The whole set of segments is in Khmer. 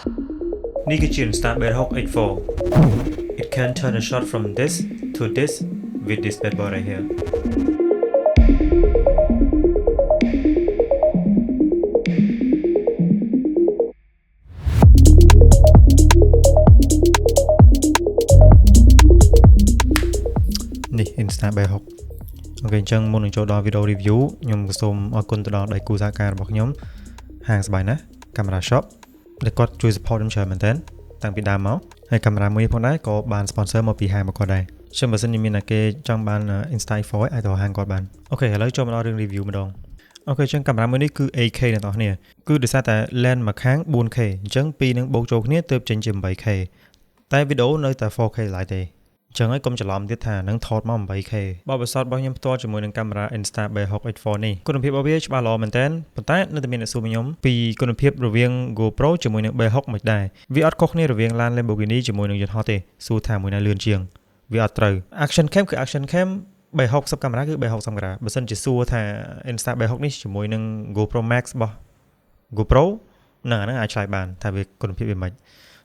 Nikichin Star Bedhawk 84. It can turn a shot from this to this with this bad boy right here.នេះ Insta Bedhawk អូខេអញ្ចឹងមុននឹងចូលដល់វីដេអូ review ខ្ញុំសូមអរគុណទៅដល់ដៃគូសហការរបស់ខ្ញុំហាងសប្បាយណាស់ Camera Shop ដែលគាត់ជួយ support ខ្ញុំច្រើនមែនទែនតាំងពីដើមមកហើយកាមេរ៉ាមួយនេះផងដែរក៏បាន sponsor មកពីហាងរបស់គាត់ដែរអញ្ចឹងបើសិនជាមានតែគេចង់បាន Insta 4អាចទៅហាងគាត់បានអូខេឥឡូវចូលមកដល់រឿង review ម្ដងអូខេអញ្ចឹងកាមេរ៉ាមួយនេះគឺ 8K អ្នកនរគ្នាគឺដោយសារតែ lens មួយខាង 4K អញ្ចឹងពីរនឹងបូកចូលគ្នាទើបចេញជា 8K តែវីដេអូនៅតែ 4K ឡើយទេចឹងហើយកុំច្រឡំទៀតថានឹងថតមក 8K បបិសោតរបស់ខ្ញុំផ្ទាល់ជាមួយនឹងកាមេរ៉ា Insta Bedhawk 84នេះគុណភាពរបស់វាច្បាស់ល្អមែនតើប៉ុន្តែនៅតែមានអ្នកសួរខ្ញុំពីគុណភាពរវាង GoPro ជាមួយនឹង Bedhawk មិនដែរវាអត់ខុសគ្នារវាងឡាន Lamborghini ជាមួយនឹងយន្តហោះទេសួរថាមួយណាលឿនជាងវាអត់ត្រូវ Action Cam គឺ Action Cam B60 កាមេរ៉ាគឺ B60 កាមេរ៉ាបើសិនជាសួរថា Insta Bedhawk នេះជាមួយនឹង GoPro Max របស់ GoPro ហ្នឹងអាហ្នឹងអាចឆ្លើយបានថាវាគុណភាពវាមិន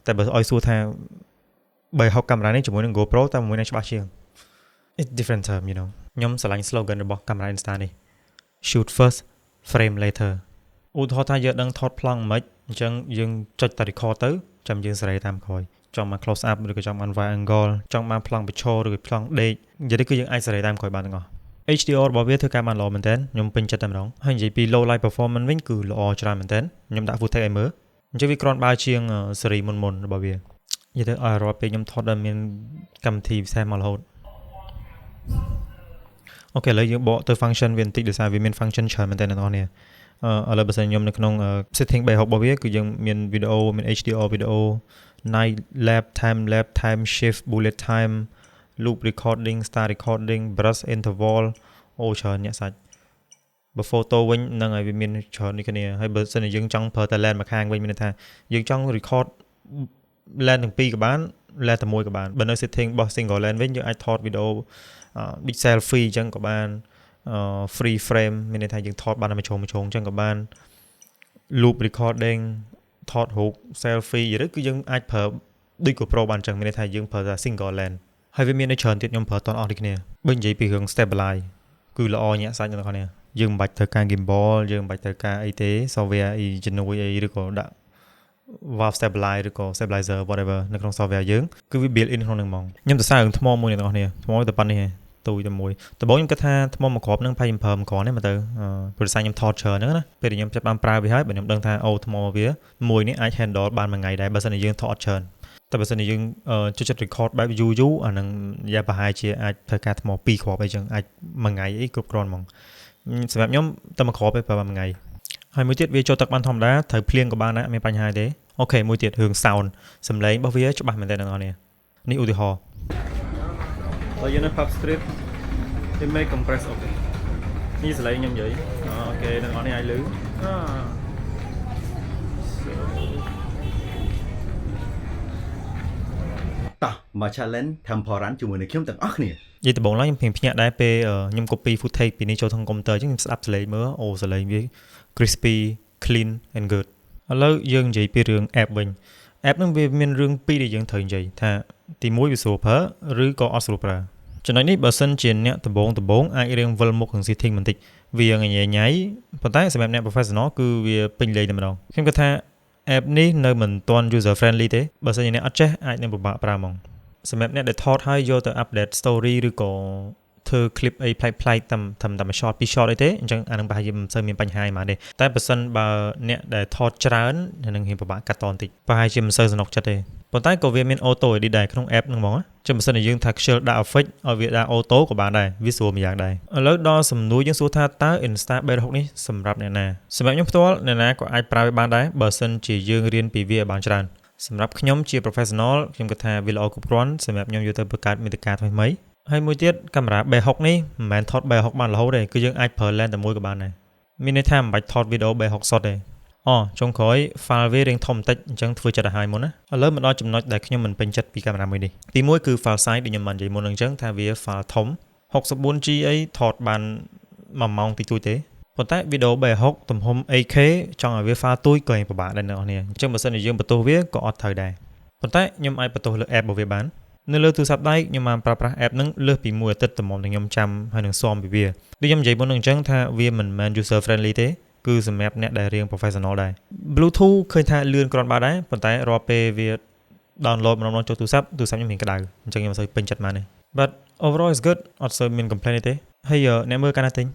តែបើឲ្យសួរថាB60 កាមេរ៉ានេះជាមួយនឹង GoPro តែមួយណាច្បាស់ជាង It's different term you know ខ្ញុំឆ្លាញ់ slogan របស់កាមេរ៉ា Insta នេះ Shoot first frame later ឧទាហរណ៍ថាយើងដឹងថតប្លង់មិនអញ្ចឹងយើងចុចតែ record ទៅចាំយើងសេរីតាមក្រោយចង់បាន close up ឬក៏ចង់បាន wide angle ចង់បានប្លង់ប្រឈរឬក៏ប្លង់ដេកនិយាយទៅគឺយើងអាចសេរីតាមក្រោយបានទាំងអស់ HDR របស់វាធ្វើការបានល្អមែនទែនខ្ញុំពេញចិត្តតែម្ដងហើយនិយាយពី low light performance វិញគឺល្អច្រើនមែនទែនខ្ញុំដាក់ full text ឲ្យមើលអញ្ចឹងវាគ្រាន់បើជាងស៊េរីមុនរបស់វានិយាយទៅឲ្យរាល់ពេលខ្ញុំថតដល់មានកម្មវិធីពិសេសមករហូតអូខេឥឡូវយើងបកទៅ function វាបន្តិចដោយសារវាមាន function ច្រើនមែនតើអ្នកនរគ្នាឥឡូវបើសិនខ្ញុំនៅក្នុង setting B60 របស់វាគឺយើងមាន video មាន HDR video night lap time shift bullet time loop recording start recording brush interval អូច្រើនអ្នកសាច់បើ photo វិញហ្នឹងហើយវាមានច្រើននេះគ្នាហើយបើសិនជាយើងចង់ប្រើតែ lens មួយខាងវិញមានន័យថាយើងចង់ record lens ទាំងពីរក៏បាន lens តែមួយក៏បានបើនៅ setting របស់ single lens វិញយើងអាចថតវីដេអូ big selfie អញ្ចឹងក៏បានfree frame មានន័យថាយើងថតបានតែមួយជ្រុងអញ្ចឹងក៏បាន loop recording ថតរូប selfie ឬគឺយើងអាចប្រើដូច GoPro បានអញ្ចឹងមានន័យថាយើងប្រើតែ single lens ហើយវាមាននៅច្រើនទៀតខ្ញុំប្រើតអស់ដូចគ្នាបើនិយាយពីរឿង stabilize គឺល្អញាក់សាច់អ្នកនរគ្នាយើងមិនបាច់ត្រូវការ gimbal យើងមិនបាច់ត្រូវការអីទេ software អីជំនួយអីឬក៏ដាក់valve stabilize ឬក៏ stabilizer whatever នៅក្នុង software យើងគឺវា built in ក្នុងនឹងហ្មងខ្ញុំទៅសាររឿងថ្មមួយអ្នកនរគ្នាថ្មតែប៉ុណ្្នេះឯងទូចតែមួយដំបូងខ្ញុំគិតថាថ្មមួយគ្រាប់ហ្នឹងប្រហែលខ្ញុំប្រើមួយគ្រាប់នេះមកទៅព្រោះសារខ្ញុំថតច្រើនហ្នឹងណាពេលខ្ញុំចាប់បានប្រើវាហើយបើខ្ញុំដឹងថាអូថ្មវាមួយនេះអាច handle បានមួយថ្ងៃដែរបើសិនជាយើងថតច្រើនតែបើសិនជាយើងជួយចិត្ត record បែបយូរអាហ្នឹងយ៉ាប្រហែលជាអាចធ្វើការថ្ម2គ្រាប់អីចឹងអាចមួយថ្ងៃអីគ្រប់គ្រាន់ហ្មងសម្រាប់ខ្ញុំតែមួយគ្រាប់ឯងប្រើបានមួយថ្ងៃហើយមួយទៀតវាចូលទឹកបានធម្មតាត្រូវភ្លៀងក៏បានដែរអត់មានបញ្ហាទេអូខេមួយទៀតរឿង sound សំឡេងរបស់វាច្បាស់មែនតើអ្នកនរនេះឧទាហរណ៍បើយើងនៅ pub street គេ make compress អូខេនេះសំឡេងខ្ញុំនិយាយអូខេអ្នកនរនេះឲ្យឮតោះមក challenge temporan ជាមួយនឹងខ្ញុំទាំងអស់គ្នានិយាយដំបូងឡើយខ្ញុំភ្ញាក់ដែរពេលខ្ញុំ copy footage ពីនេះចូលក្នុងកុំព្យូទ័រអញ្ចឹងខ្ញុំស្ដាប់សំឡេងមើលអូសំឡេងវា crispy clean and good ឥឡូវយើងនិយាយពីរឿង app វិញ app ហ្នឹងវាមានរឿងពីរដែលយើងត្រូវនិយាយថាទី1វាស្រួលប្រើឬក៏អត់ស្រួលប្រើចំណុចនេះបើសិនជាអ្នកដំបូងអាចរៀងវិលមុខនឹង setting បន្តិចវាញ៉ៃប៉ុន្តែសម្រាប់អ្នក professional គឺវាពេញលេញតែម្ដងខ្ញុំគិតថា app នេះនៅមិនទាន់ user friendly ទេបើសិនជាអ្នកអត់ចេះអាចនឹងពិបាកប្រើហ្មងសម្រាប់អ្នកដែលថតហើយយកទៅ update story ឬក៏ធ្វើ clip អីប្លែកៗតាម short 2 short អីទេអញ្ចឹងអានឹងប្រហែលជាមិនសូវមានបញ្ហាហ្មងទេតែបើសិនបើអ្នកដែលថតច្រើននឹងហ៊ានពិបាកកាត់តបន្តិចប្រហែលជាមិនសូវសនុកចិត្តទេប៉ុន្តែក៏វាមាន auto edit ដែរក្នុង app ហ្នឹងហ្មងចាំបើសិនជាយើងថាខ្ជិលដាក់ effect ឲ្យវាដាក់ auto ក៏បានដែរវាស្រួលមួយយ៉ាងដែរឥឡូវដល់សំណួរយើងសួរថាតើ Insta Bedhawk នេះសម្រាប់អ្នកណាសម្រាប់ខ្ញុំផ្ទាល់អ្នកណាក៏អាចប្រើវាបានដែរបើសិនជាយើងរៀនពីវាឲ្យបានច្រើនសម្រាប់ខ្ញុំជា professional ខ្ញុំគិតថាវាល្អគ្រប់គ្រាន់សម្រាប់ខ្ញុំយកទៅបង្កើតមាតិកាថ្មីៗហើយមួយទៀតកាមេរ៉ា B60 នេះមិនមែនថត B60 បានរហូតទេគឺយើងអាចប្រើ lens តែមួយក៏បានដែរមានន័យថាមិនបាច់ថតវីដេអូ B60 សុទ្ធទេចុងក្រោយ file វារៀងធំបន្តិចអញ្ចឹងធ្វើចិត្តឲ្យហើយមុនណាឥឡូវមកដល់ចំណុចដែលខ្ញុំមិនពេញចិត្តពីកាមេរ៉ាមួយនេះទី1គឺ file size ដូចខ្ញុំបាននិយាយមុនអញ្ចឹងថាវា file ធំ 64G អីថតបាន1ម៉ោងតិចតួចទេ ប៉ុន្តែវីដេអូ360ទំហំ 8K ចង់ឲ្យវា file ទួយក៏ពិបាកដែរអ្នកនរគ្នាអញ្ចឹងបើសិនជាយើងបន្ទោសវាក៏អត់ត្រូវដែរប៉ុន្តែខ្ញុំអាចបន្ទោសលើ app របស់វាបាននៅលើទូរស័ព្ទដៃខ្ញុំបានប្រើប្រាស់ app ហ្នឹងលើសពីមួយអាទិត្យតែមកតែខ្ញុំចាំហើយនឹងស៊ាំពីវាដូចខ្ញុំនិយាយមុនហ្នឹងអញ្ចឹងថាវាមិនមែន user friendly ទេគឺសម្រាប់អ្នកដែលរៀង professional ដែរ Bluetooth ឃើញថាលឿនគ្រាន់បើដែរប៉ុន្តែរាល់ពេលវា download ម្ដងចូលទូរស័ព្ទខ្ញុំមានក្តៅអញ្ចឹងខ្ញុំមិនសូវពេញចិត្តបានទេ but overall is good អត់សូវមាន complaint ទេហើយអ្នកមើលកាន់តែទិញ